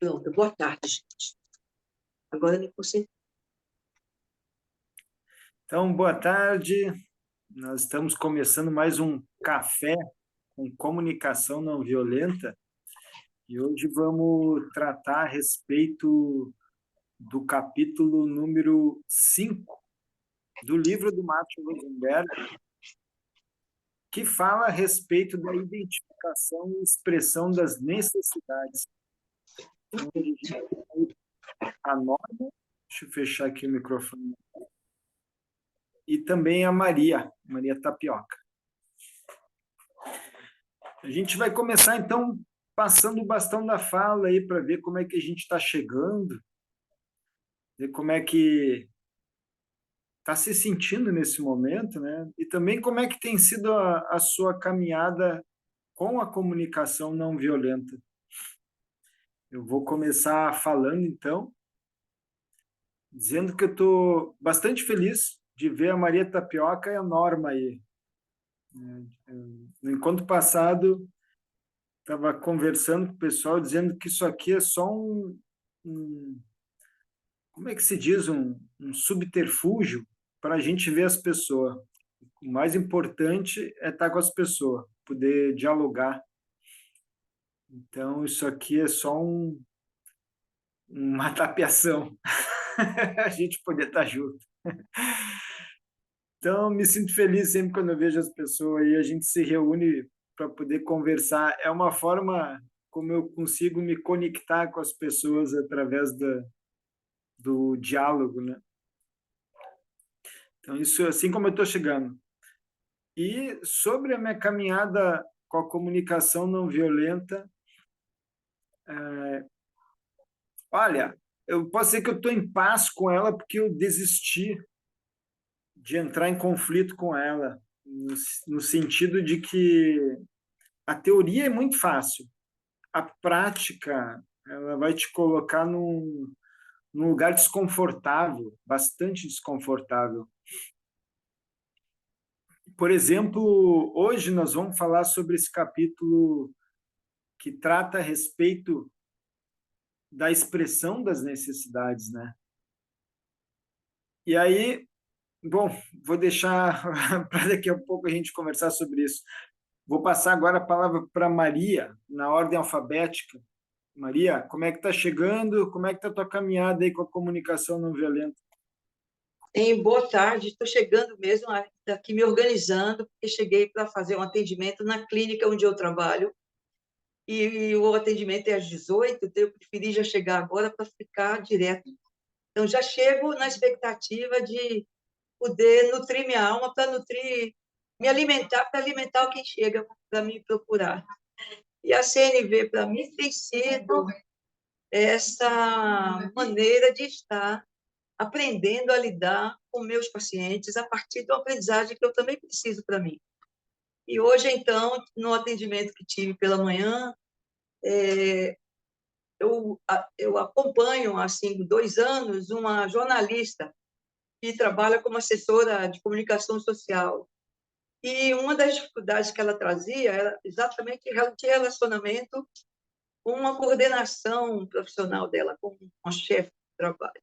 Pronto, boa tarde, gente. Agora eu me concentrei. Então, boa tarde. Nós estamos começando mais um café com comunicação não violenta e hoje vamos tratar a respeito do capítulo número 5 do livro do Martin Rosenberg, que fala a respeito da identificação e expressão das necessidades. Então, a gente tem a Norma, deixa eu fechar aqui o microfone, e também a Maria Tapioca. A gente vai começar, então, passando o bastão da fala aí para ver como é que a gente está chegando, ver como é que está se sentindo nesse momento, né? E também como é que tem sido a sua caminhada com a comunicação não violenta. Eu vou começar falando, então, dizendo que eu estou bastante feliz de ver a Maria Tapioca e a Norma aí. No encontro passado, estava conversando com o pessoal, dizendo que isso aqui é só como é que se diz, um subterfúgio para a gente ver as pessoas. O mais importante é estar com as pessoas, poder dialogar. Então, isso aqui é só uma tapeação, a gente poder estar junto. Então, me sinto feliz sempre quando eu vejo as pessoas e a gente se reúne para poder conversar. É uma forma como eu consigo me conectar com as pessoas através do diálogo, né? Então, isso é assim como eu estou chegando. E sobre a minha caminhada com a comunicação não violenta, olha, eu posso dizer que eu estou em paz com ela porque eu desisti de entrar em conflito com ela, no sentido de que a teoria é muito fácil, a prática ela vai te colocar num lugar desconfortável, bastante desconfortável. Por exemplo, hoje nós vamos falar sobre esse capítulo que trata a respeito da expressão das necessidades, né? E aí, bom, vou deixar para daqui a pouco a gente conversar sobre isso. Vou passar agora a palavra para Maria, na ordem alfabética. Maria, como é que está chegando? Como é que está a tua caminhada aí com a comunicação não violenta? Boa tarde, estou chegando mesmo aqui me organizando, porque cheguei para fazer um atendimento na clínica onde eu trabalho, e o atendimento é às 18, então eu preferi já chegar agora para ficar direto. Então, já chego na expectativa de poder nutrir minha alma, para nutrir, me alimentar, para alimentar quem chega para me procurar. E a CNV, para mim, tem sido essa maneira de estar aprendendo a lidar com meus pacientes a partir de uma aprendizagem que eu também preciso para mim. E hoje, então, no atendimento que tive pela manhã, eu acompanho, assim, 2 anos, uma jornalista que trabalha como assessora de comunicação social. E uma das dificuldades que ela trazia era exatamente de relacionamento com uma coordenação profissional dela, com uma chefe de trabalho.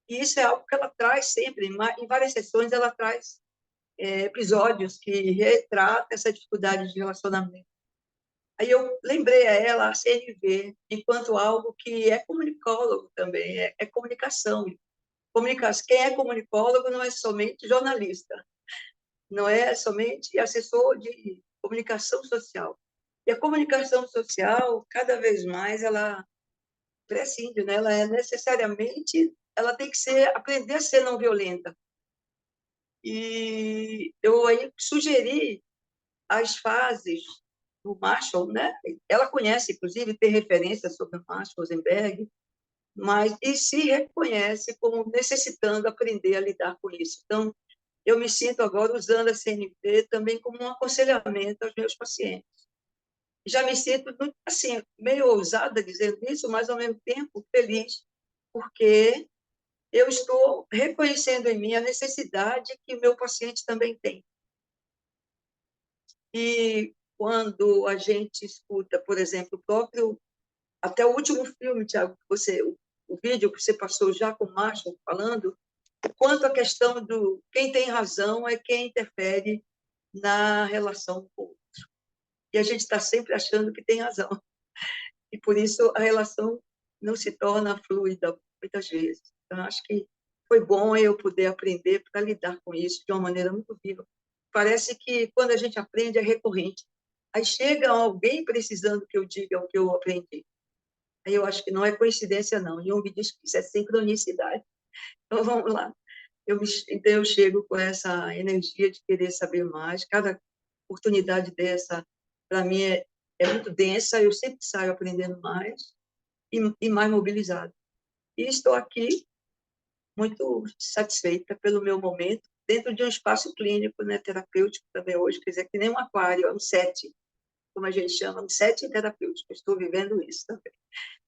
E isso é algo que ela traz sempre, em várias sessões ela traz episódios que retratam essa dificuldade de relacionamento. Aí eu lembrei a ela a CNV enquanto algo que é comunicólogo também, é comunicação. Quem é comunicólogo não é somente jornalista, não é somente assessor de comunicação social. E a comunicação social, cada vez mais, ela prescinde, né? Ela é necessariamente, ela tem que aprender a ser não violenta. E eu aí sugeri as fases do Marshall, né? Ela conhece, inclusive, tem referência sobre o Marshall Rosenberg, mas e se reconhece como necessitando aprender a lidar com isso. Então, eu me sinto agora usando a CNV também como um aconselhamento aos meus pacientes. Já me sinto, assim, meio ousada dizendo isso, mas, ao mesmo tempo, feliz, porque eu estou reconhecendo em mim a necessidade que o meu paciente também tem. E quando a gente escuta, por exemplo, o próprio até o último filme, Tiago, o vídeo que você passou já com o Marshall falando, quanto a questão do quem tem razão é quem interfere na relação com o outro. E a gente está sempre achando que tem razão. E por isso a relação não se torna fluida muitas vezes. Então, acho que foi bom eu poder aprender para lidar com isso de uma maneira muito viva. Parece que quando a gente aprende é recorrente. Aí chega alguém precisando que eu diga o que eu aprendi. Aí eu acho que não é coincidência, não. Jung diz que isso é sincronicidade. Então, vamos lá. Então, eu chego com essa energia de querer saber mais. Cada oportunidade dessa, para mim, é muito densa. Eu sempre saio aprendendo mais e mais mobilizado. E estou aqui muito satisfeita pelo meu momento, dentro de um espaço clínico, né, terapêutico também hoje, quer dizer, que nem um aquário, é um set, como a gente chama, um set terapêutico. Estou vivendo isso também.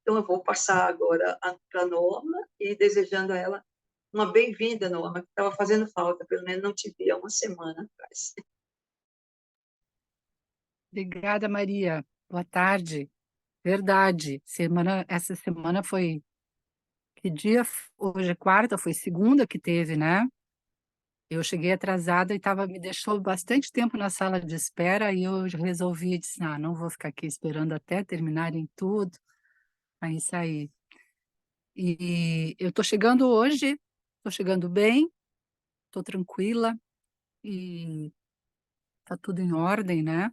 Então, eu vou passar agora para a Norma e desejando a ela uma bem-vinda, Norma, que estava fazendo falta, pelo menos não te vi há uma semana atrás. Obrigada, Maria. Boa tarde. Verdade. Essa semana foi. Que dia? Hoje é quarta, foi segunda que teve, né? Eu cheguei atrasada e me deixou bastante tempo na sala de espera e eu resolvi, disse, não vou ficar aqui esperando até terminarem tudo. Aí saí. E eu estou chegando hoje, estou chegando bem, estou tranquila e está tudo em ordem, né?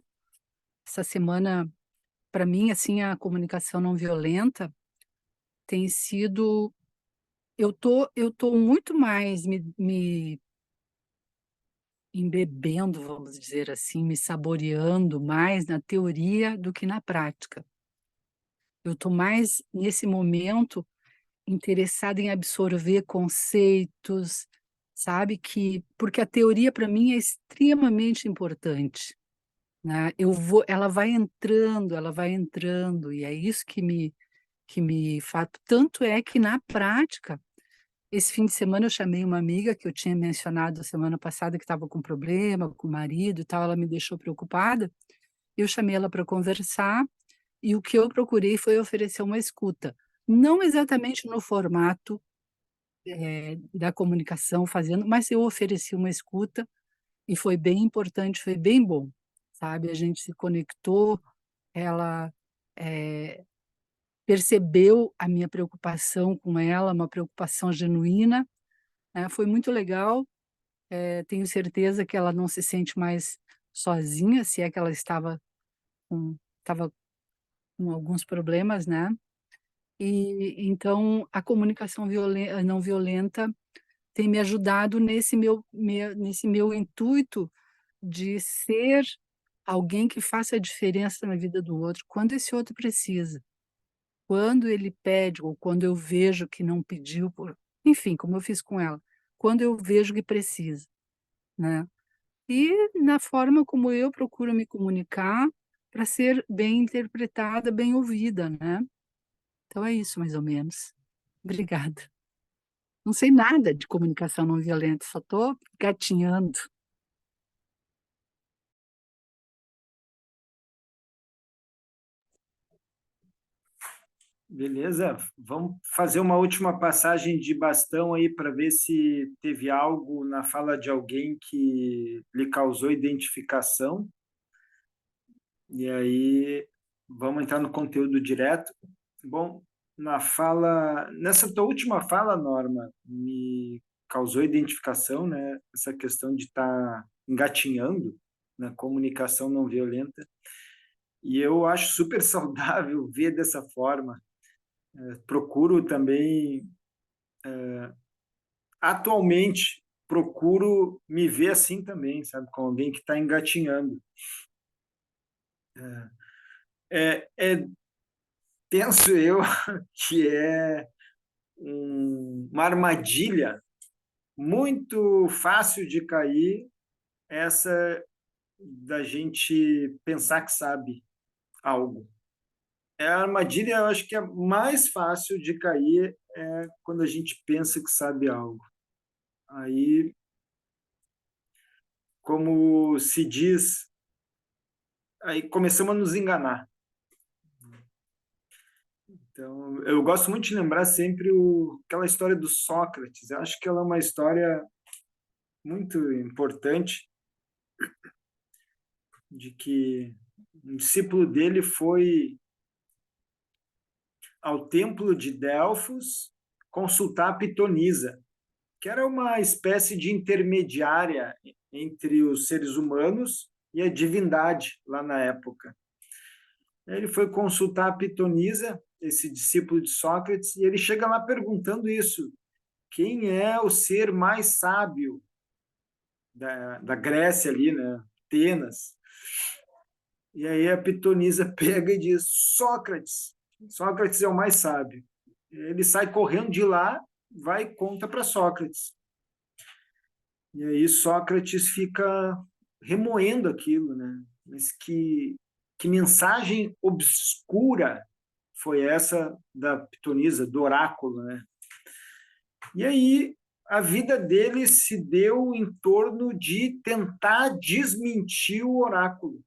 Essa semana, para mim, assim, a comunicação não violenta tem sido. Eu tô muito mais me embebendo, vamos dizer assim, me saboreando mais na teoria do que na prática. Eu estou mais, nesse momento, interessada em absorver conceitos, sabe? Porque a teoria, para mim, é extremamente importante, né? Ela vai entrando, e é isso que me fato. Tanto é que, na prática, esse fim de semana eu chamei uma amiga que eu tinha mencionado semana passada que estava com problema com o marido e tal, ela me deixou preocupada. Eu chamei ela para conversar e o que eu procurei foi oferecer uma escuta, não exatamente no formato da comunicação fazendo, mas eu ofereci uma escuta e foi bem importante, foi bem bom, sabe? A gente se conectou, ela percebeu a minha preocupação com ela, uma preocupação genuína, né? Foi muito legal. Tenho certeza que ela não se sente mais sozinha, se é que ela estava com alguns problemas, né? E então a comunicação não violenta tem me ajudado nesse meu intuito de ser alguém que faça a diferença na vida do outro, quando esse outro precisa, quando ele pede ou quando eu vejo que não pediu, enfim, como eu fiz com ela, quando eu vejo que precisa, né? E na forma como eu procuro me comunicar para ser bem interpretada, bem ouvida, né? Então é isso, mais ou menos. Obrigada. Não sei nada de comunicação não violenta, só estou gatinhando. Beleza, vamos fazer uma última passagem de bastão aí para ver se teve algo na fala de alguém que lhe causou identificação. E aí vamos entrar no conteúdo direto. Bom, nessa tua última fala, Norma, me causou identificação, né? Essa questão de estar engatinhando na comunicação não violenta. E eu acho super saudável ver dessa forma. Procuro também, atualmente, procuro me ver assim também, sabe? Com alguém que está engatinhando. É, penso eu que é uma armadilha muito fácil de cair, essa da gente pensar que sabe algo. É a armadilha, eu acho que é mais fácil de cair quando a gente pensa que sabe algo. Aí, como se diz, aí começamos a nos enganar. Então, eu gosto muito de lembrar sempre aquela história do Sócrates. Eu acho que ela é uma história muito importante, de que um discípulo dele foi ao templo de Delfos consultar a Pitonisa, que era uma espécie de intermediária entre os seres humanos e a divindade lá na época. Ele foi consultar a Pitonisa, esse discípulo de Sócrates, e ele chega lá perguntando isso: quem é o ser mais sábio da Grécia ali, né? Atenas. E aí a Pitonisa pega e diz: Sócrates, Sócrates é o mais sábio. Ele sai correndo de lá, vai e conta para Sócrates. E aí Sócrates fica remoendo aquilo, né? Mas que mensagem obscura foi essa da Pitonisa, do oráculo, né? E aí a vida dele se deu em torno de tentar desmentir o oráculo.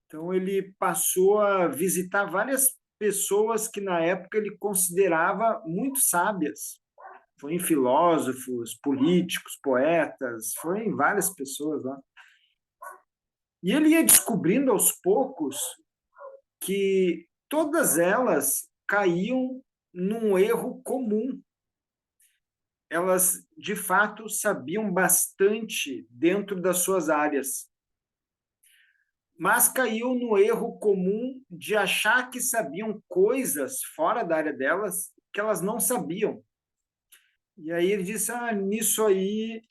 Então ele passou a visitar várias pessoas que na época ele considerava muito sábias. Foi em filósofos, políticos, poetas, foi em várias pessoas lá. E ele ia descobrindo aos poucos que todas elas caíam num erro comum. Elas, de fato, sabiam bastante dentro das suas áreas, mas caíam no erro comum de achar que sabiam coisas fora da área delas que elas não sabiam. E aí ele disse: nisso aí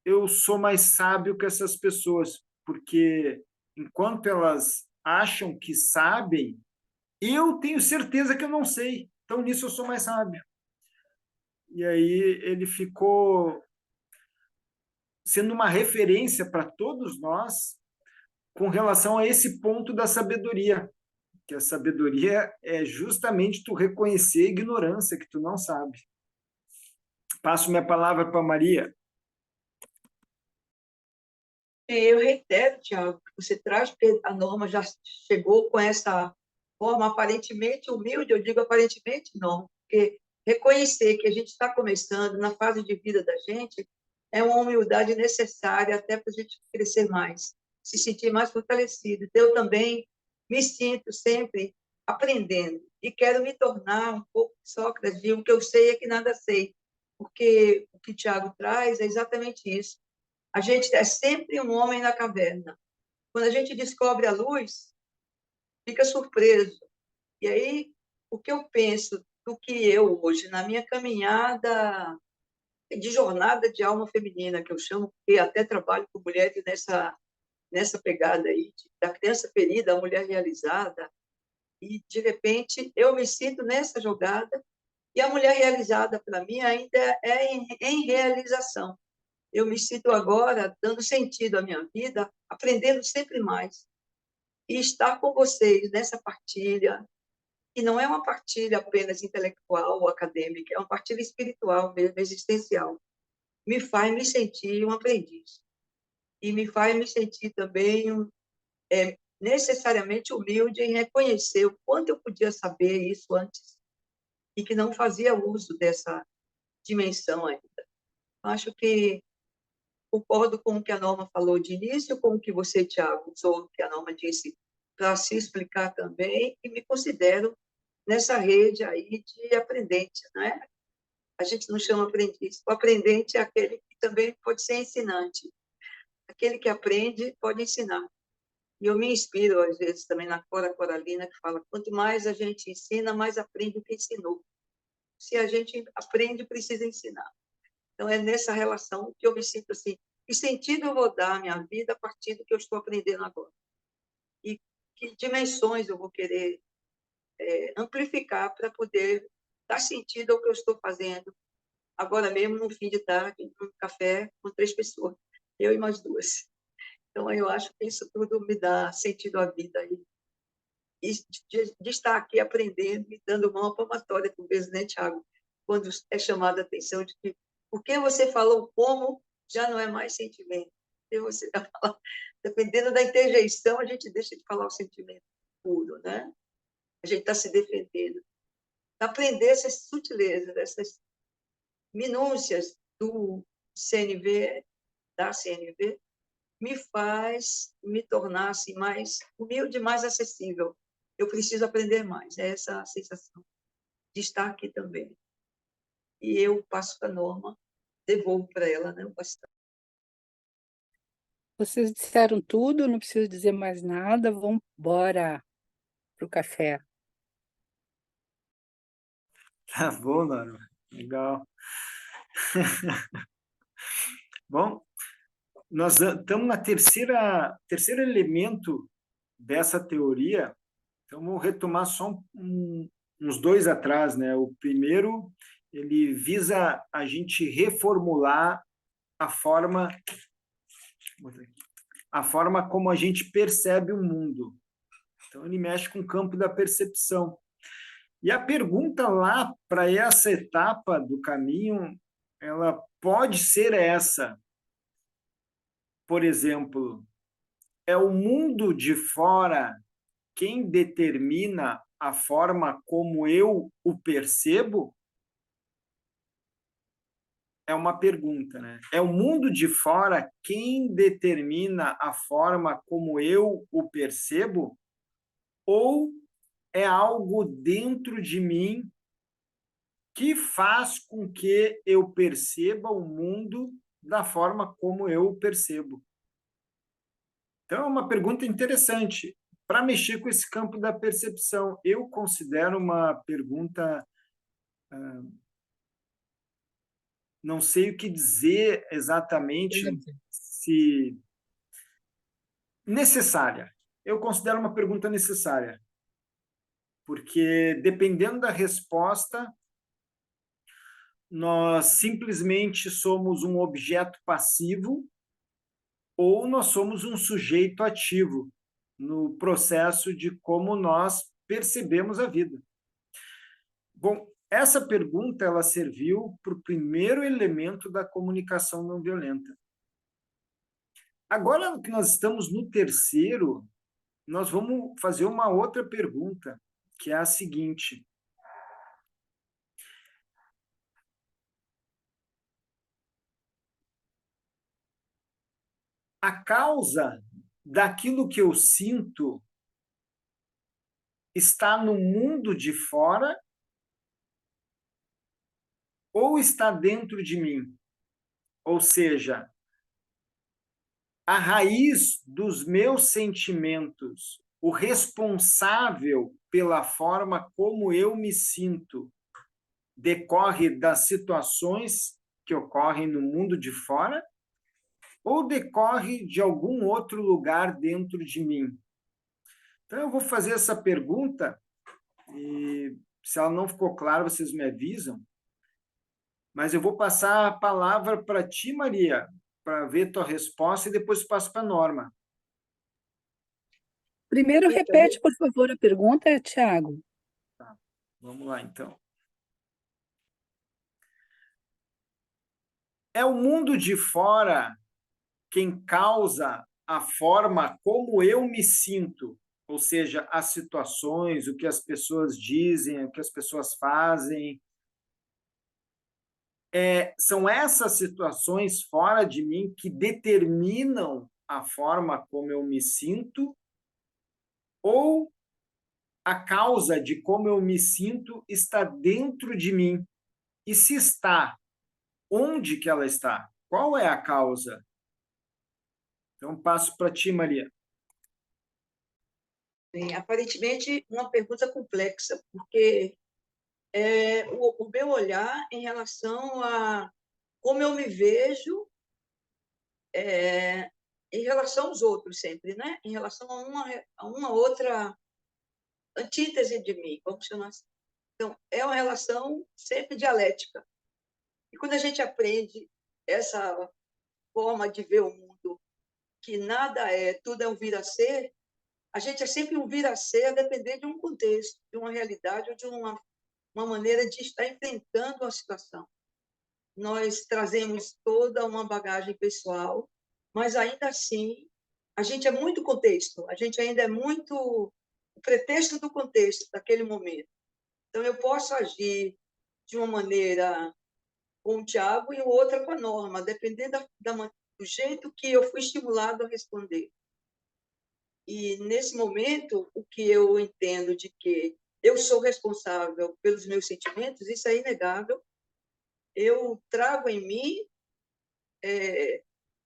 eu sou mais sábio que essas pessoas, porque enquanto elas acham que sabem, eu tenho certeza que eu não sei. Então nisso eu sou mais sábio. E aí ele ficou sendo uma referência para todos nós com relação a esse ponto da sabedoria, que a sabedoria é justamente tu reconhecer a ignorância que tu não sabe. Passo minha palavra para Maria. Eu reitero, Tiago, que você traz, porque a Norma já chegou com essa forma aparentemente humilde, eu digo aparentemente não, porque reconhecer que a gente está começando na fase de vida da gente é uma humildade necessária até para a gente crescer mais, se sentir mais fortalecido. Então, eu também me sinto sempre aprendendo e quero me tornar um pouco Sócrates, e o que eu sei é que nada sei, porque o que o Tiago traz é exatamente isso. A gente é sempre um homem na caverna. Quando a gente descobre a luz, fica surpreso. E aí, o que eu penso do que eu hoje, na minha caminhada de jornada de alma feminina, que eu chamo, porque até trabalho com mulheres nessa pegada aí, da criança ferida à mulher realizada, e, de repente, eu me sinto nessa jogada, e a mulher realizada, para mim, ainda é em realização. Eu me sinto agora dando sentido à minha vida, aprendendo sempre mais. E estar com vocês nessa partilha, que não é uma partilha apenas intelectual ou acadêmica, é uma partilha espiritual mesmo, existencial. Me faz me sentir um aprendiz. E me faz me sentir também necessariamente humilde em reconhecer o quanto eu podia saber isso antes e que não fazia uso dessa dimensão ainda. Acho que concordo com o que a Norma falou de início, com o que você, Tiago, usou, o que a Norma disse, para se explicar também, e me considero nessa rede aí de aprendente, né? A gente não chama aprendiz. O aprendente é aquele que também pode ser ensinante. Aquele que aprende pode ensinar. E eu me inspiro, às vezes, também na Cora Coralina, que fala, quanto mais a gente ensina, mais aprende o que ensinou. Se a gente aprende, precisa ensinar. Então, é nessa relação que eu me sinto assim, que sentido eu vou dar à minha vida a partir do que eu estou aprendendo agora? E que dimensões eu vou querer amplificar para poder dar sentido ao que eu estou fazendo agora mesmo, no fim de tarde, num café com 3 pessoas, eu e mais 2. Então, eu acho que isso tudo me dá sentido à vida. E de estar aqui aprendendo e dando uma palmatória, talvez, né, Tiago? Quando é chamada a atenção de que o que você falou como já não é mais sentimento. E você fala, dependendo da interjeição, a gente deixa de falar o sentimento puro, né? a gente está se defendendo. Aprender essas sutilezas, essas minúcias do CNV, da CNV, me faz me tornar assim, mais humilde, mais acessível. Eu preciso aprender mais. É essa a sensação de estar aqui também. E eu passo para a Norma, devolvo para ela, né, o bastão. Vocês disseram tudo, não preciso dizer mais nada, vamos embora para o café. Tá bom, Norma. Legal. Bom, nós estamos na terceiro elemento dessa teoria. Então, vou retomar só uns dois atrás, né? O primeiro, ele visa a gente reformular a forma como a gente percebe o mundo. Então, ele mexe com o campo da percepção. E a pergunta lá para essa etapa do caminho, ela pode ser essa. Por exemplo, é o mundo de fora quem determina a forma como eu o percebo? É uma pergunta, né? É o mundo de fora quem determina a forma como eu o percebo? Ou é algo dentro de mim que faz com que eu perceba o mundo da forma como eu o percebo? Então, é uma pergunta interessante para mexer com esse campo da percepção. Eu considero uma pergunta, não sei o que dizer exatamente, se necessária. Eu considero uma pergunta necessária, porque dependendo da resposta, nós simplesmente somos um objeto passivo ou nós somos um sujeito ativo no processo de como nós percebemos a vida. Bom, essa pergunta ela serviu para o primeiro elemento da comunicação não violenta. Agora que nós estamos no terceiro, nós vamos fazer uma outra pergunta, que é a seguinte: a causa daquilo que eu sinto está no mundo de fora ou está dentro de mim? Ou seja, a raiz dos meus sentimentos, o responsável pela forma como eu me sinto, decorre das situações que ocorrem no mundo de fora ou decorre de algum outro lugar dentro de mim? Então, eu vou fazer essa pergunta e, se ela não ficou clara, vocês me avisam, mas eu vou passar a palavra para ti, Maria, para ver tua resposta e depois passo para a Norma. Primeiro, repete, por favor, a pergunta, Tiago. Tá, vamos lá, então. É o mundo de fora quem causa a forma como eu me sinto, ou seja, as situações, o que as pessoas dizem, o que as pessoas fazem. São essas situações fora de mim que determinam a forma como eu me sinto, ou a causa de como eu me sinto está dentro de mim? E se está, onde que ela está? Qual é a causa? Então, passo para ti, Maria. Bem, aparentemente, uma pergunta complexa, porque o meu olhar em relação a como eu me vejo em relação aos outros sempre, né? Em relação a uma outra antítese de mim, vamos chamar assim. Então, é uma relação sempre dialética. E quando a gente aprende essa forma de ver o mundo, que nada é, tudo é um vir a ser, a gente é sempre um vir a ser a depender de um contexto, de uma realidade ou de uma maneira de estar enfrentando a situação. Nós trazemos toda uma bagagem pessoal, mas ainda assim, a gente é muito contexto, a gente ainda é muito o pretexto do contexto daquele momento. Então, eu posso agir de uma maneira com o Tiago e outra com a Norma, dependendo do jeito que eu fui estimulado a responder. E, nesse momento, o que eu entendo de que eu sou responsável pelos meus sentimentos, isso é inegável. Eu trago em mim,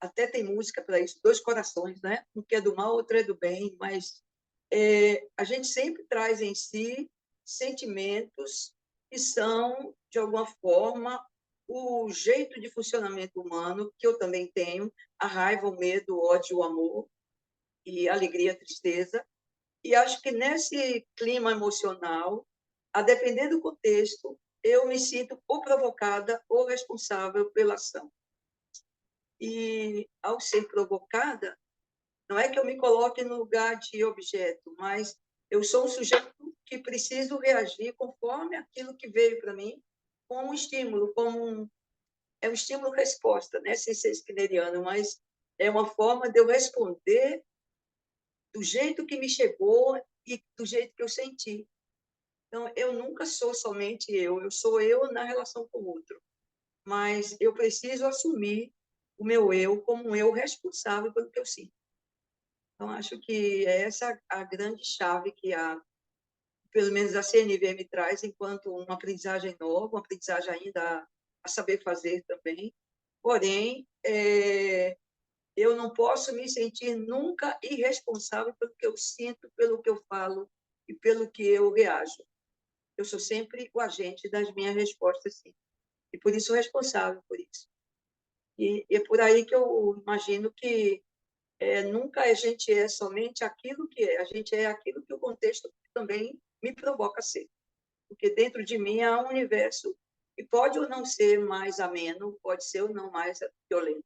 até tem música para isso, dois corações, né? Um que é do mal, outro é do bem, mas a gente sempre traz em si sentimentos que são, de alguma forma, o jeito de funcionamento humano, que eu também tenho, a raiva, o medo, o ódio, o amor, e a alegria, a tristeza. E acho que nesse clima emocional, a depender do contexto, eu me sinto ou provocada ou responsável pela ação. E, ao ser provocada, não é que eu me coloque no lugar de objeto, mas eu sou um sujeito que preciso reagir conforme aquilo que veio para mim, como um estímulo, é um estímulo-resposta, né? Sem ser skinneriano, mas é uma forma de eu responder do jeito que me chegou e do jeito que eu senti. Então, eu nunca sou somente eu sou eu na relação com o outro, mas eu preciso assumir o meu eu como um eu responsável pelo que eu sinto. Então, acho que é essa a grande chave que pelo menos a CNV me traz enquanto uma aprendizagem nova, uma aprendizagem ainda a saber fazer também. Porém, eu não posso me sentir nunca irresponsável pelo que eu sinto, pelo que eu falo e pelo que eu reajo. Eu sou sempre o agente das minhas respostas, sim. E por isso responsável por isso. E é por aí que eu imagino que nunca a gente é somente aquilo que é, a gente é aquilo que o contexto também me provoca a ser. Porque dentro de mim há um universo que pode ou não ser mais ameno, pode ser ou não mais violento.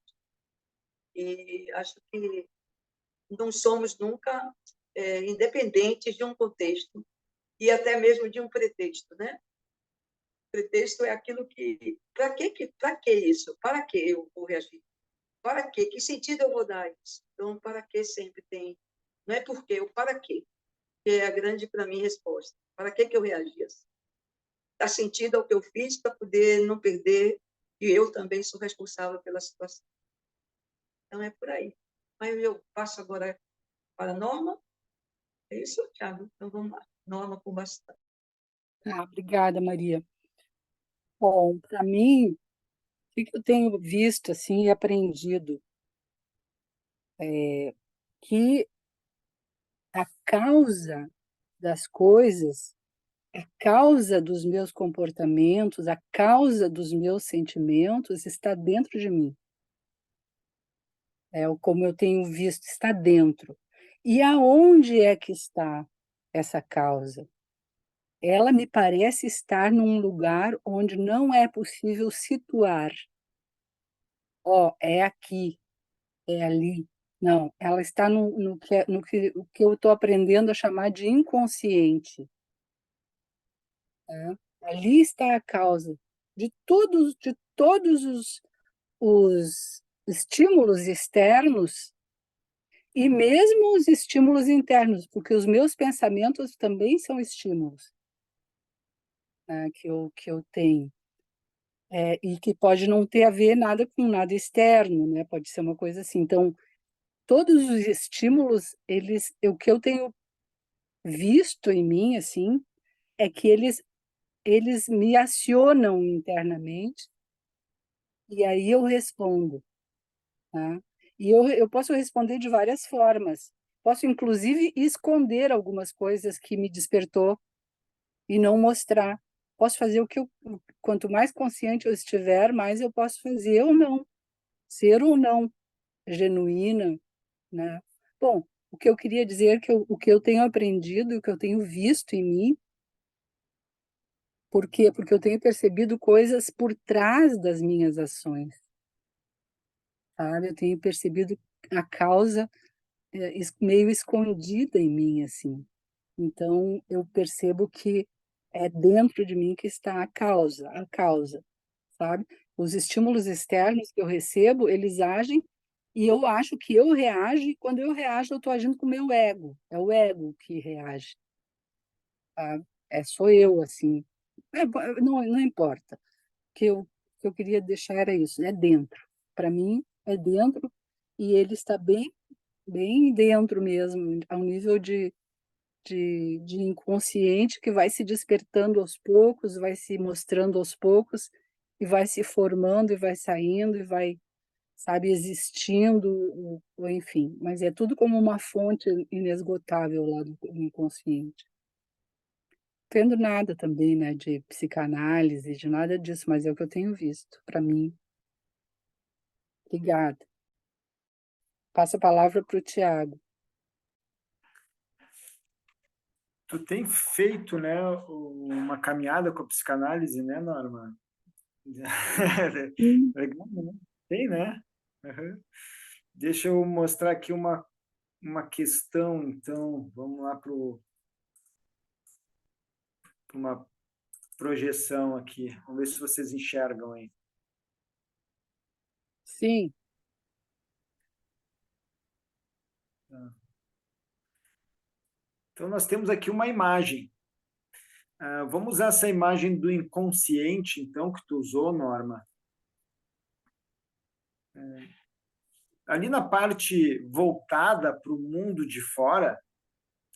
E acho que não somos nunca independentes de um contexto e até mesmo de um pretexto, né? Pretexto é aquilo que... Para que isso? Para que eu vou reagir? Para quê? Que sentido eu vou dar isso? Então, para que sempre tem... Não é por quê, o para quê, que é a grande, para mim, resposta. Para que eu reagi assim? Dá sentido ao que eu fiz para poder não perder, e eu também sou responsável pela situação. Então, é por aí. Mas eu passo agora para a Norma. É isso, Thiago? Então, vamos lá. Norma com bastante. Obrigada, Maria. Bom, para mim, o que eu tenho visto assim e aprendido é que a causa das coisas, a causa dos meus comportamentos, a causa dos meus sentimentos está dentro de mim. Como eu tenho visto, está dentro. E aonde é que está essa causa? Ela me parece estar num lugar onde não é possível situar. É aqui, é ali. Não, ela está o que eu estou aprendendo a chamar de inconsciente. Tá? Ali está a causa de todos os estímulos externos e mesmo os estímulos internos, porque os meus pensamentos também são estímulos, né, que eu tenho. E que pode não ter a ver nada com nada externo, né? Pode ser uma coisa assim. Então, todos os estímulos, o que eu tenho visto em mim, assim, é que eles me acionam internamente e aí eu respondo, tá? E eu posso responder de várias formas. Posso, inclusive, esconder algumas coisas que me despertou e não mostrar. Posso fazer quanto mais consciente eu estiver, mais eu posso fazer ou não, ser ou não genuína, né? Bom, o que eu queria dizer é que o que eu tenho aprendido, o que eu tenho visto em mim, por quê? Porque eu tenho percebido coisas por trás das minhas ações, sabe? Eu tenho percebido a causa meio escondida em mim, assim. Então, eu percebo que é dentro de mim que está a causa, sabe? Os estímulos externos que eu recebo, eles agem e eu acho que eu reajo, e quando eu reajo, eu estou agindo com o meu ego. É o ego que reage. tá? Sou eu, assim. Não importa. O que eu queria deixar era isso, é dentro. Para mim, é dentro, e ele está bem, bem dentro mesmo, ao nível de inconsciente que vai se despertando aos poucos, vai se mostrando aos poucos, e vai se formando, e vai saindo, e vai, sabe, existindo, ou enfim. Mas é tudo como uma fonte inesgotável lá do inconsciente. Tendo nada também, né, de psicanálise, de nada disso, mas é o que eu tenho visto, para mim. Obrigada. Passo a palavra para o Tiago. Tu tem feito, né, uma caminhada com a psicanálise, né, Norma? Sim. Legal, né? Tem, né? Uhum. Deixa eu mostrar aqui uma questão, então, vamos lá para uma projeção aqui. Vamos ver se vocês enxergam aí. Sim. Então, nós temos aqui uma imagem. Vamos usar essa imagem do inconsciente, então, que tu usou, Norma. Ali na parte voltada para o mundo de fora,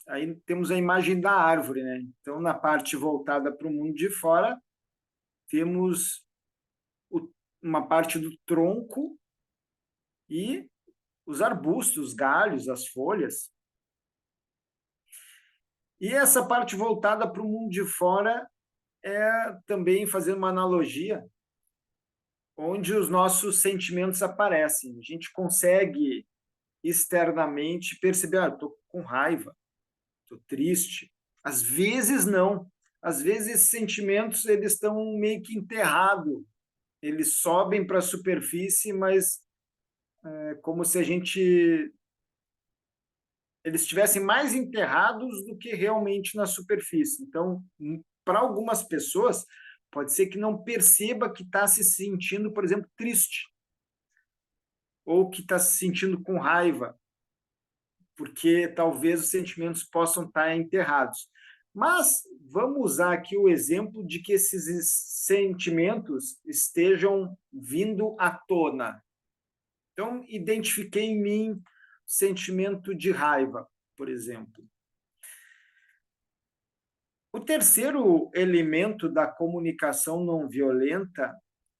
aí temos a imagem da árvore, né? Então, na parte voltada para o mundo de fora, temos uma parte do tronco e os arbustos, os galhos, as folhas. E essa parte voltada para o mundo de fora é também fazendo uma analogia onde os nossos sentimentos aparecem. A gente consegue externamente perceber, estou com raiva, estou triste. Às vezes não. Às vezes esses sentimentos eles estão meio que enterrados. Eles sobem para a superfície, mas é como se eles estivessem mais enterrados do que realmente na superfície. Então, para algumas pessoas, pode ser que não perceba que está se sentindo, por exemplo, triste, ou que está se sentindo com raiva, porque talvez os sentimentos possam estar enterrados. Mas vamos usar aqui o exemplo de que esses sentimentos estejam vindo à tona. Então, identifiquei em mim sentimento de raiva, por exemplo. O terceiro elemento da comunicação não violenta,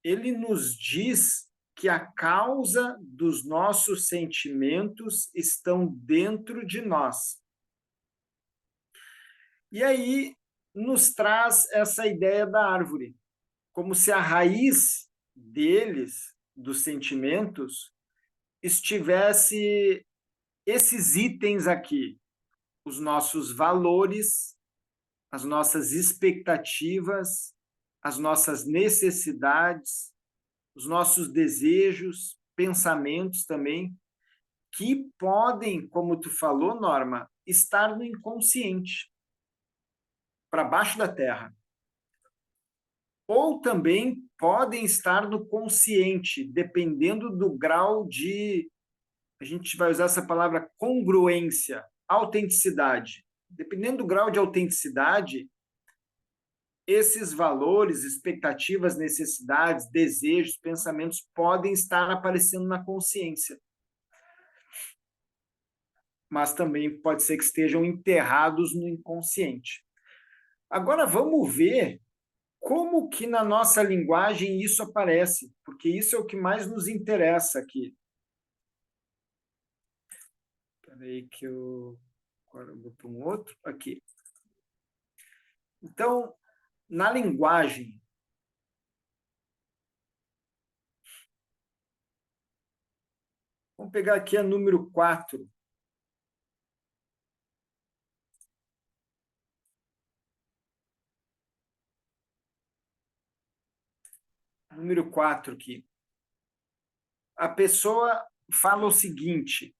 ele nos diz que a causa dos nossos sentimentos estão dentro de nós. E aí nos traz essa ideia da árvore, como se a raiz deles, dos sentimentos, estivesse esses itens aqui, os nossos valores, as nossas expectativas, as nossas necessidades, os nossos desejos, pensamentos também, que podem, como tu falou, Norma, estar no inconsciente, para baixo da terra. Ou também podem estar no consciente, dependendo do grau de, a gente vai usar essa palavra congruência, autenticidade. Dependendo do grau de autenticidade, esses valores, expectativas, necessidades, desejos, pensamentos podem estar aparecendo na consciência. Mas também pode ser que estejam enterrados no inconsciente. Agora vamos ver como que na nossa linguagem isso aparece, porque isso é o que mais nos interessa aqui. Espera aí que agora eu vou para um outro. Aqui. Então, na linguagem, vamos pegar aqui a número 4. Número 4 aqui. A pessoa fala o seguinte: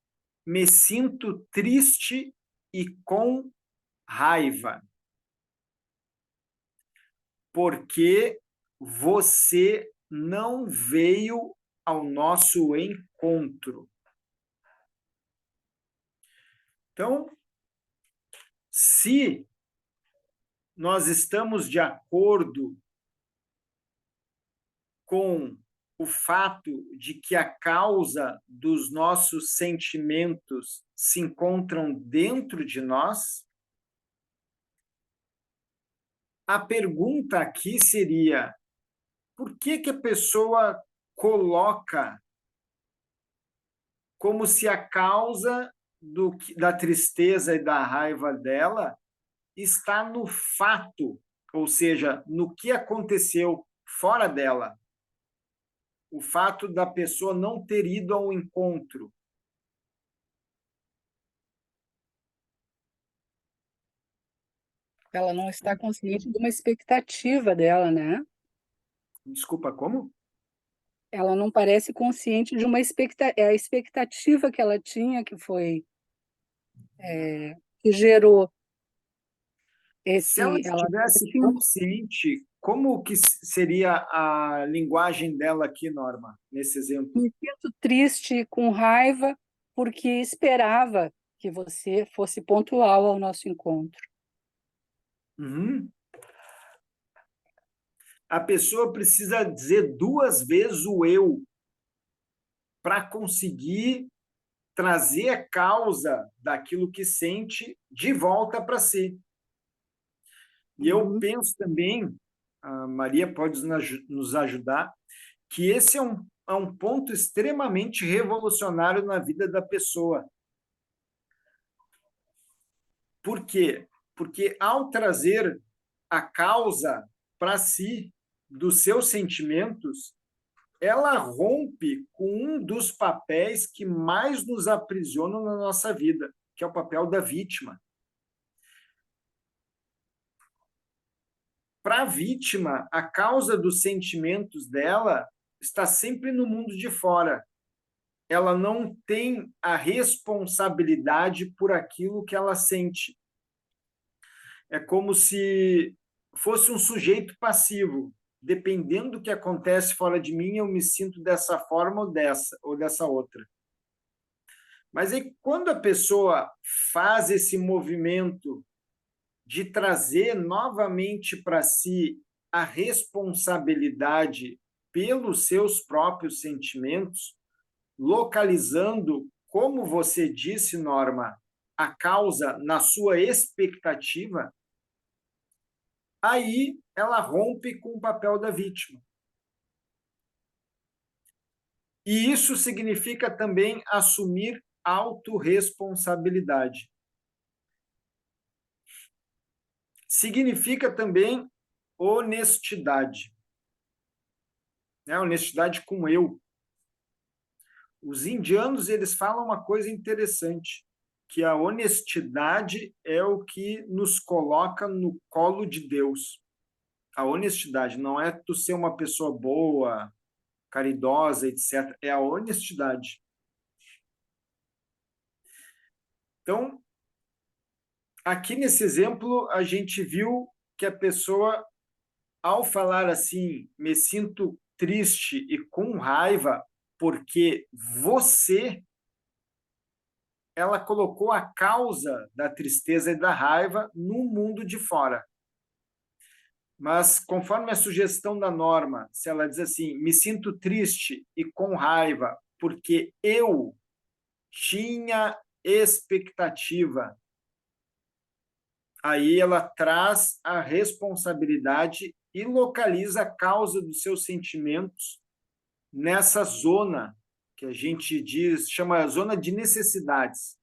me sinto triste e com raiva, porque você não veio ao nosso encontro. Então, se nós estamos de acordo com o fato de que a causa dos nossos sentimentos se encontram dentro de nós? A pergunta aqui seria: por que a pessoa coloca como se a causa da tristeza e da raiva dela está no fato, ou seja, no que aconteceu fora dela? O fato da pessoa não ter ido ao encontro. Ela não está consciente de uma expectativa dela, né? Desculpa, como? Ela não parece consciente de uma a expectativa que ela tinha, que foi, que gerou Se ela ela estivesse tinha um consciente, como que seria a linguagem dela aqui, Norma, nesse exemplo? sentido triste, com raiva, porque esperava que você fosse pontual ao nosso encontro. Uhum. A pessoa precisa dizer 2 vezes o eu para conseguir trazer a causa daquilo que sente de volta para si. E eu penso também, a Maria pode nos ajudar, que esse é um ponto extremamente revolucionário na vida da pessoa. Por quê? Porque ao trazer a causa para si dos seus sentimentos, ela rompe com um dos papéis que mais nos aprisionam na nossa vida, que é o papel da vítima. Para a vítima, a causa dos sentimentos dela está sempre no mundo de fora. Ela não tem a responsabilidade por aquilo que ela sente. É como se fosse um sujeito passivo. Dependendo do que acontece fora de mim, eu me sinto dessa forma ou dessa outra. Mas aí, quando a pessoa faz esse movimento de trazer novamente para si a responsabilidade pelos seus próprios sentimentos, localizando, como você disse, Norma, a causa na sua expectativa, aí ela rompe com o papel da vítima. E isso significa também assumir autorresponsabilidade. Significa também honestidade. Né? Honestidade com eu. Os indianos, eles falam uma coisa interessante, que a honestidade é o que nos coloca no colo de Deus. A honestidade não é tu ser uma pessoa boa, caridosa, etc. É a honestidade. Então, aqui nesse exemplo, a gente viu que a pessoa, ao falar assim, me sinto triste e com raiva porque você, ela colocou a causa da tristeza e da raiva no mundo de fora. Mas, conforme a sugestão da Norma, se ela diz assim, me sinto triste e com raiva porque eu tinha expectativa, aí ela traz a responsabilidade e localiza a causa dos seus sentimentos nessa zona que a gente chama a zona de necessidades.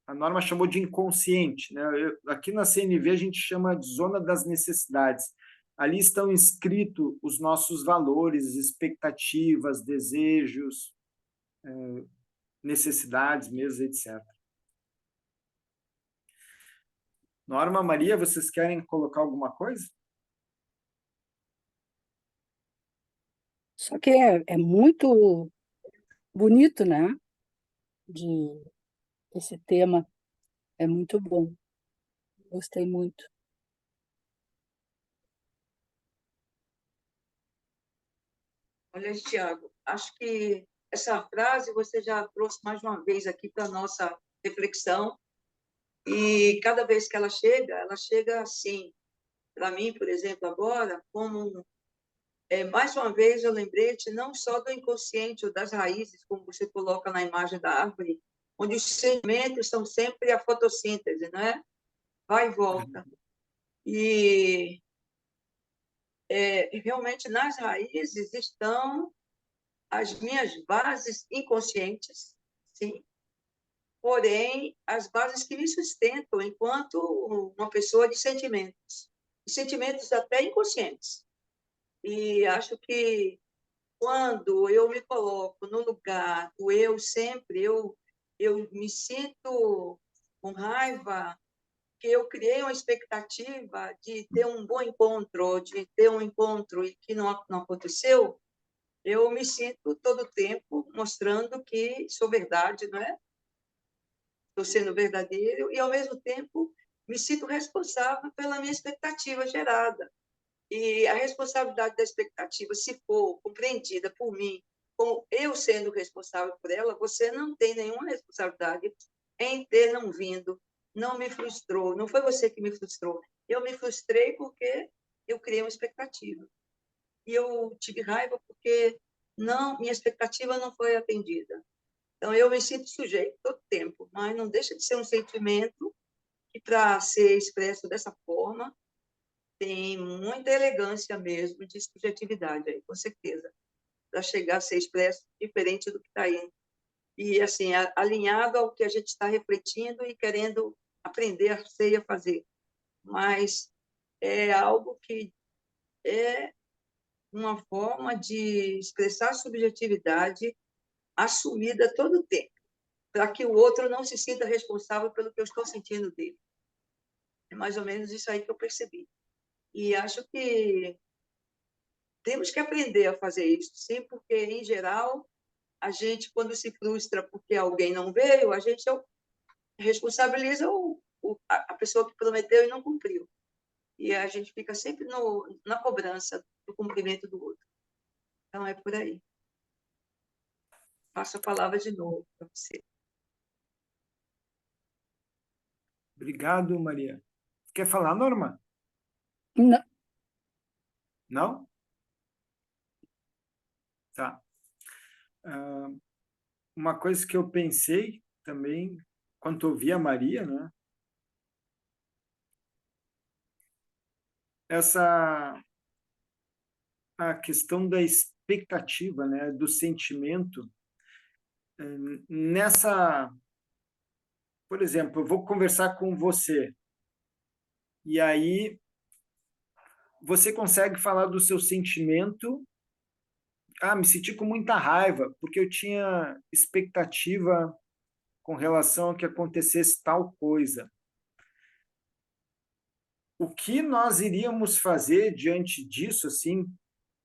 A Norma chamou de inconsciente, né? Aqui na CNV a gente chama de zona das necessidades. Ali estão inscritos os nossos valores, expectativas, desejos, necessidades mesmo, etc. Norma, Maria, vocês querem colocar alguma coisa? Só que é muito bonito, né? De esse tema é muito bom. Gostei muito. Olha, Tiago, acho que essa frase você já trouxe mais uma vez aqui para a nossa reflexão, e cada vez que ela chega assim, para mim, por exemplo, agora, como mais uma vez eu lembrete não só do inconsciente ou das raízes, como você coloca na imagem da árvore, onde os sentimentos são sempre a fotossíntese, não é? Vai e volta. E realmente nas raízes estão as minhas bases inconscientes, sim, porém as bases que me sustentam enquanto uma pessoa de sentimentos até inconscientes. E acho que quando eu me coloco no lugar do eu sempre, eu me sinto com raiva, que eu criei uma expectativa de ter um bom encontro, de ter um encontro e que não aconteceu, eu me sinto todo o tempo mostrando que sou verdade, não é? Estou sendo verdadeiro e, ao mesmo tempo, me sinto responsável pela minha expectativa gerada. E a responsabilidade da expectativa, se for compreendida por mim, como eu sendo responsável por ela, você não tem nenhuma responsabilidade em ter não vindo, não me frustrou, não foi você que me frustrou. Eu me frustrei porque eu criei uma expectativa. E eu tive raiva porque minha expectativa não foi atendida. Então, eu me sinto sujeito todo tempo, mas não deixa de ser um sentimento que, para ser expresso dessa forma, tem muita elegância mesmo de subjetividade aí, com certeza, para chegar a ser expresso diferente do que está aí. E, assim, alinhado ao que a gente está refletindo e querendo aprender a ser e a fazer. Mas é algo que é uma forma de expressar subjetividade assumida todo o tempo, para que o outro não se sinta responsável pelo que eu estou sentindo dele. É mais ou menos isso aí que eu percebi. E acho que temos que aprender a fazer isso, sim, porque, em geral, a gente, quando se frustra porque alguém não veio, a gente responsabiliza a pessoa que prometeu e não cumpriu. E a gente fica sempre na cobrança do cumprimento do outro. Então, é por aí. Passo a palavra de novo para você. Obrigado, Maria. Quer falar, Norma? Não, Não? Tá. Uma coisa que eu pensei também, quando ouvi a Maria, né? A questão da expectativa, né? Do sentimento. Por exemplo, eu vou conversar com você, e aí você consegue falar do seu sentimento. Me senti com muita raiva, porque eu tinha expectativa com relação a que acontecesse tal coisa. O que nós iríamos fazer diante disso, assim,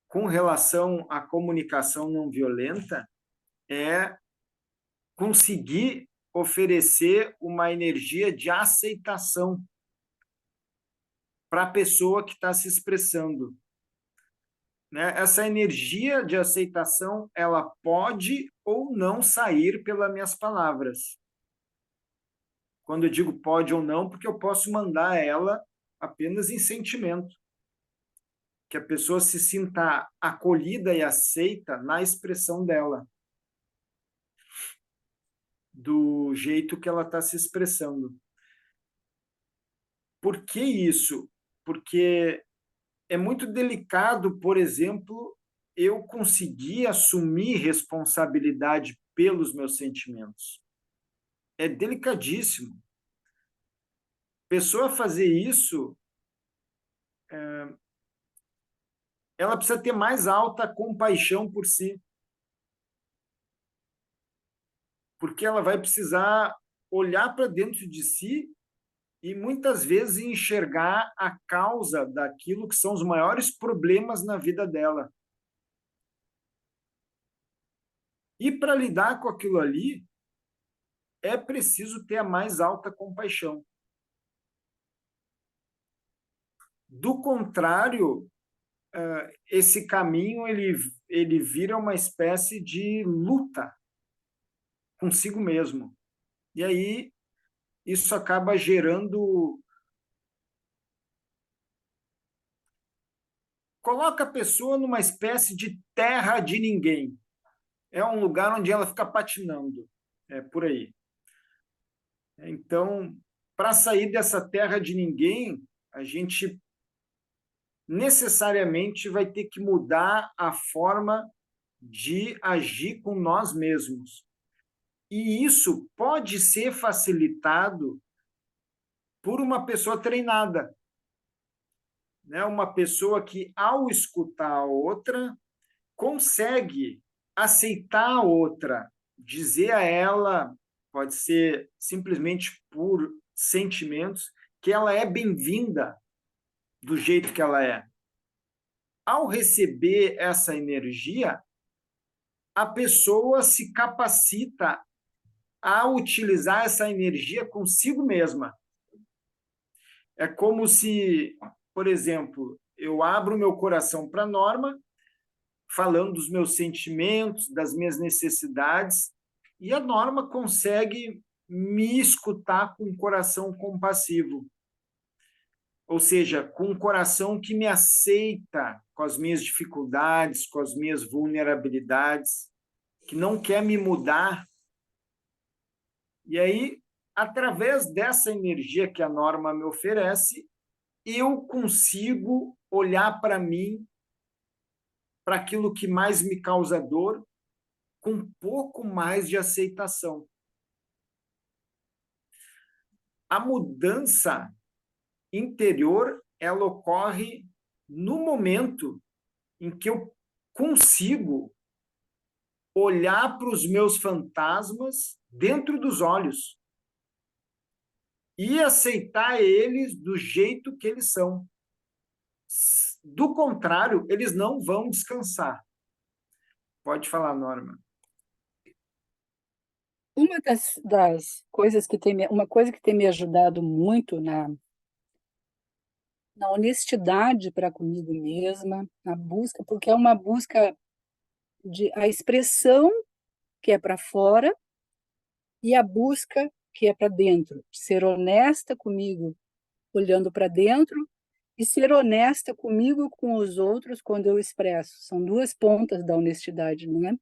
com relação à comunicação não violenta, é conseguir oferecer uma energia de aceitação para a pessoa que está se expressando, né? Essa energia de aceitação, ela pode ou não sair pelas minhas palavras. Quando eu digo pode ou não, porque eu posso mandar ela apenas em sentimento. Que a pessoa se sinta acolhida e aceita na expressão dela, do jeito que ela está se expressando. Por que isso? Porque é muito delicado, por exemplo, eu conseguir assumir responsabilidade pelos meus sentimentos. É delicadíssimo. Pessoa fazer isso, ela precisa ter mais alta compaixão por si, porque ela vai precisar olhar para dentro de si e muitas vezes enxergar a causa daquilo que são os maiores problemas na vida dela. E para lidar com aquilo ali, é preciso ter a mais alta compaixão. Do contrário, esse caminho ele vira uma espécie de luta consigo mesmo. E aí isso acaba gerando coloca a pessoa numa espécie de terra de ninguém. É um lugar onde ela fica patinando. É por aí. Então, para sair dessa terra de ninguém, a gente necessariamente vai ter que mudar a forma de agir com nós mesmos. E isso pode ser facilitado por uma pessoa treinada, né? Uma pessoa que, ao escutar a outra, consegue aceitar a outra, dizer a ela, pode ser simplesmente por sentimentos, que ela é bem-vinda do jeito que ela é. Ao receber essa energia, a pessoa se capacita a utilizar essa energia consigo mesma. É como se, por exemplo, eu abro meu coração para a Norma, falando dos meus sentimentos, das minhas necessidades, e a Norma consegue me escutar com um coração compassivo, ou seja, com um coração que me aceita com as minhas dificuldades, com as minhas vulnerabilidades, que não quer me mudar. E aí, através dessa energia que a Norma me oferece, eu consigo olhar para mim, para aquilo que mais me causa dor, com um pouco mais de aceitação. A mudança interior, ela ocorre no momento em que eu consigo olhar para os meus fantasmas dentro dos olhos e aceitar eles do jeito que eles são. Do contrário, eles não vão descansar. Pode falar, Norma. Uma das coisas que uma coisa que tem me ajudado muito na honestidade para comigo mesma, na busca, porque é uma busca de a expressão que é para fora e a busca que é para dentro, ser honesta comigo olhando para dentro e ser honesta comigo e com os outros quando eu expresso. São duas pontas da honestidade, não é?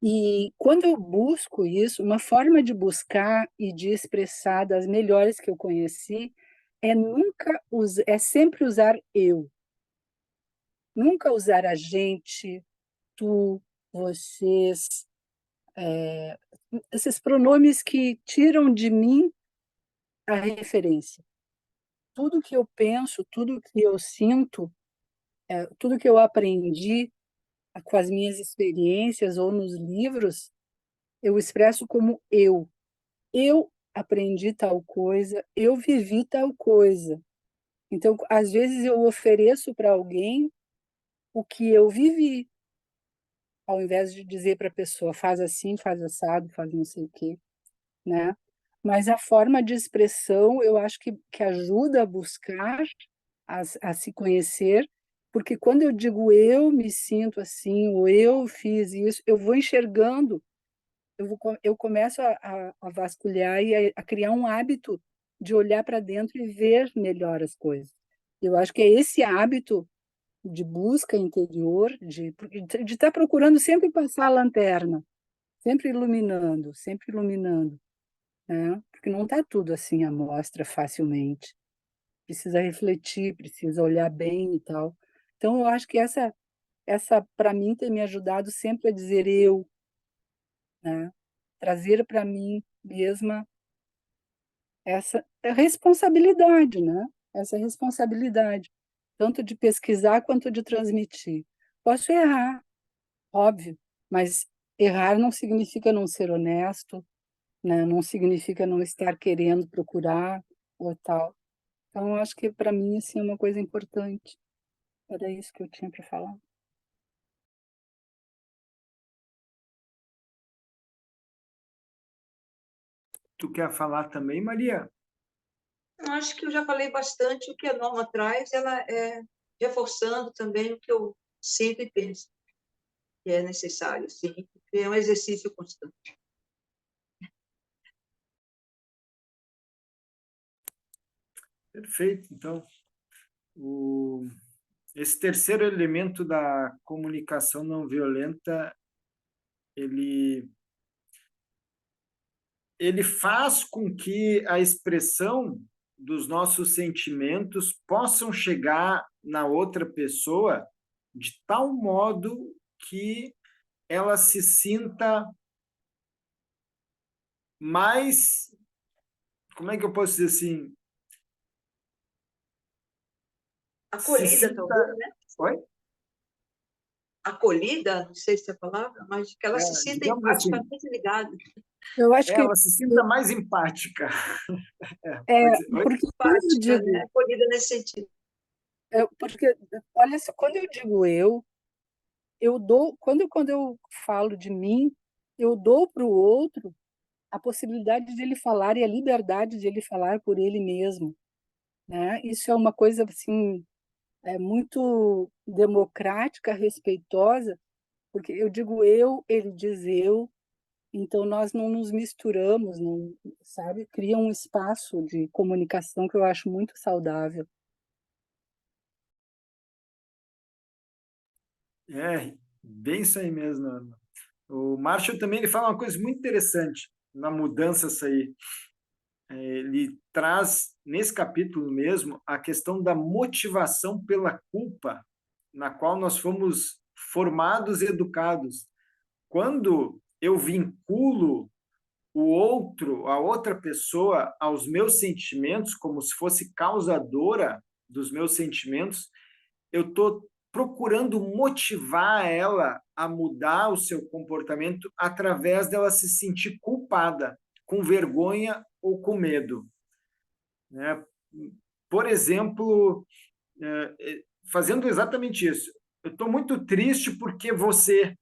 E quando eu busco isso, uma forma de buscar e de expressar das melhores que eu conheci é sempre usar eu. Nunca usar a gente, tu, vocês, esses pronomes que tiram de mim a referência. Tudo que eu penso, tudo que eu sinto, tudo que eu aprendi com as minhas experiências ou nos livros, eu expresso como eu. Eu aprendi tal coisa, eu vivi tal coisa. Então, às vezes eu ofereço para alguém o que eu vivi, ao invés de dizer para a pessoa, faz assim, faz assado, faz não sei o quê, né? Mas a forma de expressão, eu acho que ajuda a buscar, a se conhecer, porque quando eu digo eu me sinto assim, ou eu fiz isso, eu vou enxergando, eu começo a vasculhar e a criar um hábito de olhar para dentro e ver melhor as coisas. Eu acho que é esse hábito de busca interior, de estar procurando sempre passar a lanterna, sempre iluminando, né? Porque não está tudo assim à mostra facilmente. Precisa refletir, precisa olhar bem e tal. Então, eu acho que essa para mim, tem me ajudado sempre a dizer eu, né? Trazer para mim mesma essa responsabilidade, né? Essa responsabilidade, tanto de pesquisar quanto de transmitir. Posso errar, óbvio, mas errar não significa não ser honesto, né? Não significa não estar querendo procurar ou tal. Então, eu acho que para mim assim, é uma coisa importante. Era isso que eu tinha para falar. Tu quer falar também, Maria? Eu acho que eu já falei bastante o que a norma traz, ela é reforçando também o que eu sinto e penso, que é necessário, sim, porque é um exercício constante. Perfeito. Então, o esse terceiro elemento da comunicação não violenta, ele faz com que a expressão dos nossos sentimentos possam chegar na outra pessoa de tal modo que ela se sinta mais, como é que eu posso dizer assim, se Acolhida, sinta... talvez, né? Oi? Acolhida, não sei se é a palavra, mas que ela se sinta Digamos assim, empaticamente ligada. Eu acho que ela se sinta mais empática. é Pode ser. Oi? porque quando eu Empática, né? digo, Acolhida nesse sentido. porque olha só, quando eu digo eu dou, quando eu falo de mim, eu dou para o outro a possibilidade de ele falar e a liberdade de ele falar por ele mesmo, né? Isso é uma coisa assim, muito democrática, respeitosa, porque eu digo eu, ele diz eu, então nós não nos misturamos, não, sabe? Cria um espaço de comunicação que eu acho muito saudável. Bem isso aí mesmo, Ana. O Marshall também ele fala uma coisa muito interessante na mudança essa aí. Ele traz nesse capítulo mesmo a questão da motivação pela culpa, na qual nós fomos formados e educados. Quando eu vinculo o outro, a outra pessoa, aos meus sentimentos, como se fosse causadora dos meus sentimentos, eu estou procurando motivar ela a mudar o seu comportamento através dela se sentir culpada, com vergonha ou com medo, né? Por exemplo, fazendo exatamente isso. Eu estou muito triste porque você.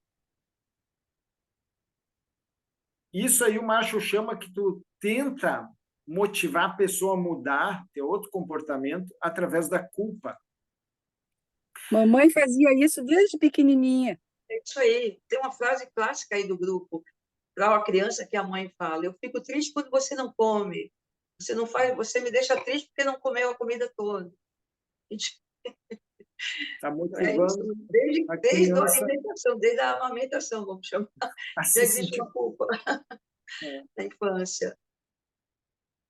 Isso aí o macho chama que tu tenta motivar a pessoa a mudar, ter outro comportamento, através da culpa. Mamãe fazia isso desde pequenininha. É isso aí. Tem uma frase clássica aí do grupo, para uma criança que a mãe fala: eu fico triste quando você não come. Você não faz, você me deixa triste porque não comeu a comida toda. Está É isso. motivando Desde, a desde a criança alimentação, desde a amamentação, vamos chamar, a já se existe sentir. uma culpa na infância.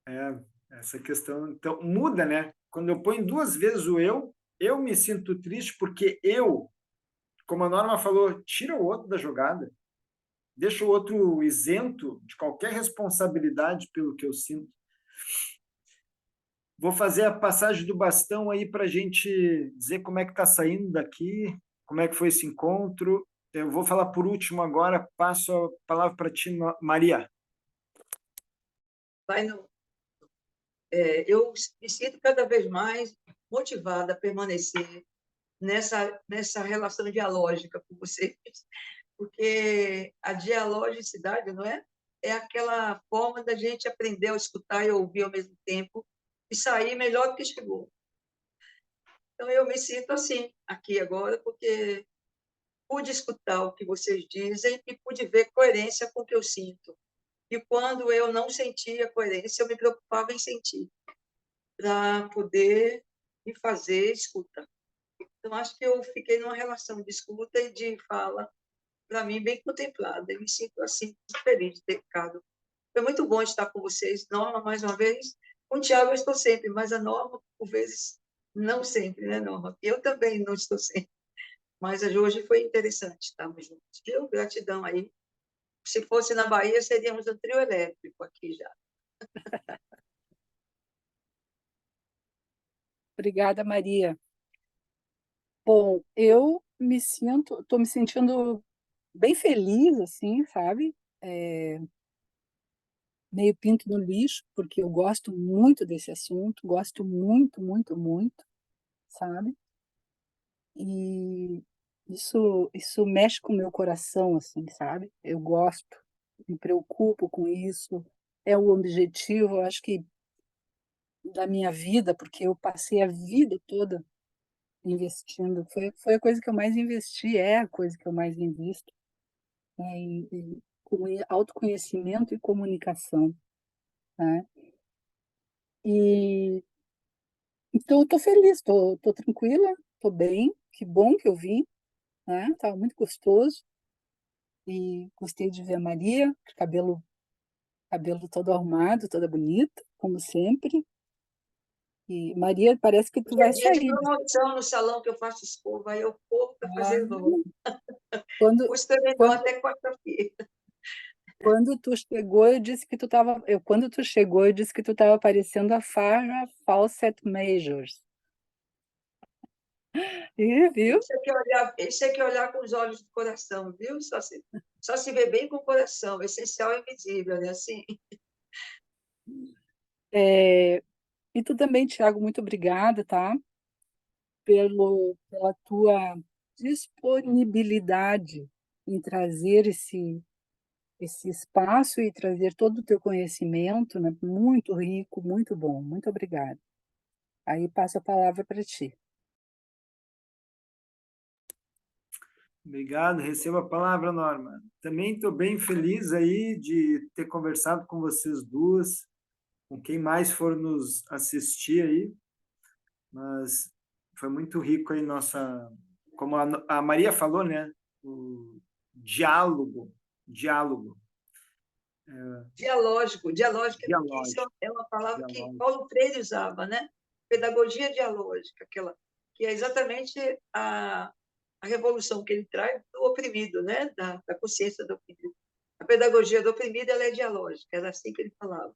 É, essa questão. Então, muda, né? Quando eu ponho duas vezes o eu me sinto triste porque eu, como a Norma falou, tira o outro da jogada, deixa o outro isento de qualquer responsabilidade pelo que eu sinto. Vou fazer a passagem do bastão aí para a gente dizer como é que está saindo daqui, como é que foi esse encontro. Eu vou falar por último agora, passo a palavra para ti, Maria. Vai no, eu me sinto cada vez mais motivada a permanecer nessa relação dialógica com vocês, porque a dialogicidade, não é? É aquela forma da gente aprender a escutar e ouvir ao mesmo tempo e sair melhor do que chegou. Então, eu me sinto assim, aqui agora, porque pude escutar o que vocês dizem e pude ver coerência com o que eu sinto. E quando eu não sentia coerência, eu me preocupava em sentir, para poder me fazer escuta. Então, acho que eu fiquei numa relação de escuta e de fala, para mim, bem contemplada. Eu me sinto, assim, feliz de ter ficado. Foi muito bom estar com vocês. Norma, mais uma vez. Com o Tiago eu estou sempre, mas a Norma, por vezes, não sempre, né, Norma? Eu também não estou sempre. Mas hoje foi interessante estarmos juntos. Viu? Gratidão aí. Se fosse na Bahia, seríamos um trio elétrico aqui já. Obrigada, Maria. Bom, eu me sinto, estou me sentindo bem feliz, assim, sabe? Meio pinto no lixo, porque eu gosto muito desse assunto, gosto muito, muito, muito, sabe? E isso mexe com o meu coração, assim, sabe? Eu gosto, me preocupo com isso, é o objetivo, eu acho que da minha vida, porque eu passei a vida toda investindo, foi a coisa que eu mais investi, é a coisa que eu mais invisto, né? Autoconhecimento e comunicação, né? E então eu estou feliz, estou tranquila, Estou bem, que bom que eu vim, né? Estava muito gostoso e gostei de ver a Maria, cabelo todo arrumado, toda bonita, como sempre. E Maria, parece que tu Hoje é vai dia de sair. promoção no salão que eu faço escova, aí eu corro para fazer logo. Quando, O espremedor quando, até quarta-feira. quando tu chegou, eu disse que tu estava. Quando tu chegou, eu disse que tu estava parecendo a Farrah Fawcett Majors. E, viu? Isso é que olhar com os olhos do coração, viu? Só se vê bem com o coração. O essencial é invisível, né? Assim. E tu também, Tiago, muito obrigada, tá? Pela tua disponibilidade em trazer esse espaço e trazer todo o teu conhecimento, né? Muito rico, muito bom. Muito obrigada. Aí passo a palavra para ti. Obrigado, receba a palavra, Norma. Também estou bem feliz aí de ter conversado com vocês duas, com quem mais for nos assistir aí, mas foi muito rico aí nossa, como a Maria falou, né? O diálogo. Dialógico, isso Dialógico. é uma palavra que Dialógico. Paulo Freire usava, né? Pedagogia dialógica, que é exatamente a revolução que ele traz do oprimido, né? Da consciência do oprimido. A pedagogia do oprimido ela é dialógica, era assim que ele falava.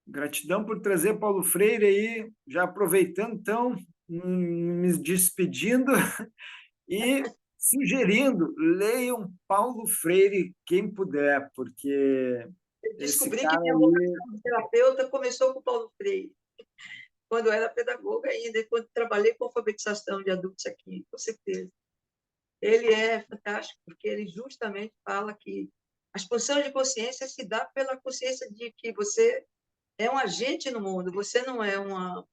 Gratidão por trazer Paulo Freire aí, já aproveitando, então, me despedindo e sugerindo, leiam Paulo Freire, quem puder, porque Eu esse descobri que cara minha aí, vocação de terapeuta começou com Paulo Freire, quando eu era pedagoga ainda, e quando trabalhei com alfabetização de adultos aqui, com certeza. Ele é fantástico, porque ele justamente fala que a expansão de consciência se dá pela consciência de que você é um agente no mundo, você não é um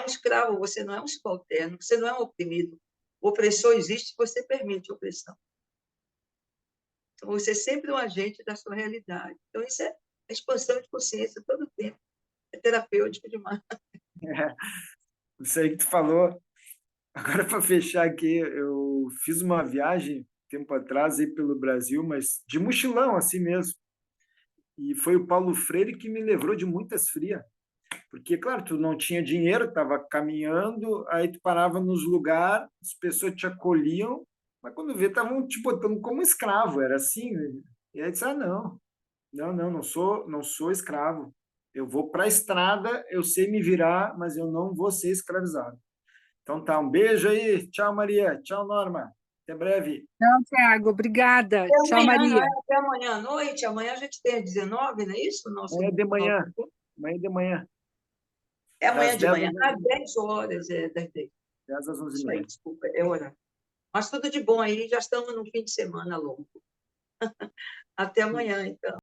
escravo, você não é um subalterno, você não é um oprimido. O opressor existe se você permite a opressão. Então, você é sempre um agente da sua realidade. Então, isso é a expansão de consciência todo o tempo. É terapêutico demais. isso aí que tu falou. Agora, para fechar aqui, eu fiz uma viagem tempo atrás aí pelo Brasil, mas de mochilão, assim mesmo. E foi o Paulo Freire que me livrou de muitas frias. Porque, claro, tu não tinha dinheiro, estava caminhando, aí tu parava nos lugares, as pessoas te acolhiam, mas quando vê, estavam te botando como escravo, era assim. Né? E aí disse, não sou escravo. Eu vou para a estrada, eu sei me virar, mas eu não vou ser escravizado. Então tá, um beijo aí. Tchau, Maria. Tchau, Norma. Até breve. Tchau, Tiago. Obrigada. Até Tchau, amanhã, não Maria. é? Até amanhã à noite. Amanhã a gente tem às 19, não é isso? Amanhã de manhã. Amanhã de manhã. É amanhã Das de 10 manhã, às às 11, 10 horas, 10. 10 às 11 e Isso aí, meia. desculpa, é horário. Mas tudo de bom aí, já estamos no fim de semana longo. Até amanhã, então.